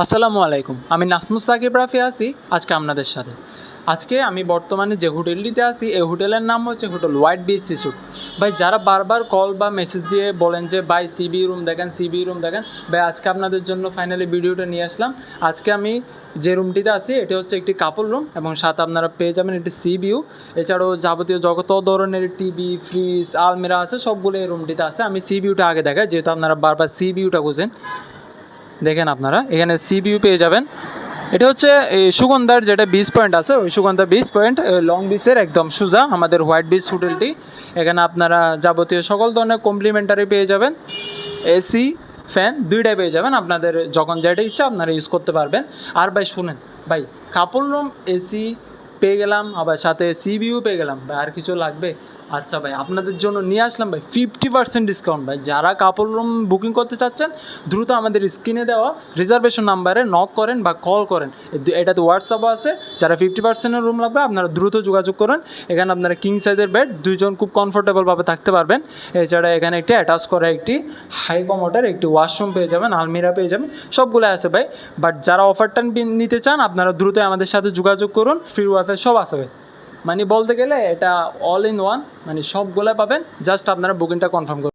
আসসালামু আলাইকুম, আমি নাসমুস সাকিব রাফি আছি আজকে আপনাদের সাথে। আজকে আমি বর্তমানে যে হোটেলটিতে আছি এই হোটেলের নাম হচ্ছে হোটেল হোয়াইট বিচ সিস্যুট। ভাই যারা বারবার কল বা মেসেজ দিয়ে বলেন যে ভাই সিবি রুম দেখেন, সিবি রুম দেখেন, ভাই আজকে আপনাদের জন্য ফাইনালি ভিডিওটা নিয়ে আসলাম। আজকে আমি যে রুমটিতে আছি এটি হচ্ছে একটি কাপল রুম এবং সাথে আপনারা পেয়ে যাবেন একটি সি ভিউ। এছাড়াও যাবতীয় যত ধরনের টিভি, ফ্রিজ, আলমিরা আছে সবগুলো এই রুমটিতে আছে। আমি সি ভিউটা আগে দেখাই, যেহেতু আপনারা বারবার সি ভিউটা খুঁজেন। দেখেন আপনারা এখানে সি ভিউ পেয়ে যাবেন। এটা হচ্ছে এই সুগন্ধার যেটা বিচ পয়েন্ট আছে, ওই সুগন্ধা বিচ পয়েন্ট লং বিচের একদম সোজা আমাদের হোয়াইট বিচ হোটেলটি। এখানে আপনারা যাবতীয় সকল ধরনের কমপ্লিমেন্টারি পেয়ে যাবেন। এসি, ফ্যান দুইটাই পেয়ে যাবেন, আপনাদের যখন যেটা ইচ্ছা আপনারা ইউজ করতে পারবেন। আর ভাই শুনেন ভাই, কাপল রুম, এসি পেয়ে গেলাম, আবার সাথে সি ভিউ পেয়ে গেলাম, ভাই আর কিছু লাগবে? আচ্ছা ভাই, আপনাদের জন্য নিয়ে আসলাম ভাই 50% ডিসকাউন্ট। ভাই যারা কাপল রুম বুকিং করতে চাচ্ছেন দ্রুত আমাদের স্ক্রিনে দেওয়া রিজার্ভেশন নাম্বারে নক করেন বা কল করেন। এটাতে হোয়াটসঅ্যাপও আছে। যারা 50%-এর রুম লাগবে আপনারা দ্রুত যোগাযোগ করেন। এখানে আপনারা কিং সাইজের বেড, দুইজন খুব কমফোর্টেবলভাবে থাকতে পারবেন। এছাড়া এখানে একটি অ্যাটাচ করা একটি হাই কমোডের একটি ওয়াশরুম পেয়ে যাবেন, আলমিরা পেয়ে যাবেন, সবগুলো আছে ভাই। বাট যারা অফারটা নিতে চান আপনারা দ্রুত আমাদের সাথে যোগাযোগ করুন। ফ্রি ওয়াইফাই সব আছে ভাই, মানে বলতে গেলে এটা অল ইন ওয়ান, মানে সবগুলো পাবেন। জাস্ট আপনারা বুকিংটা কনফার্ম করুন।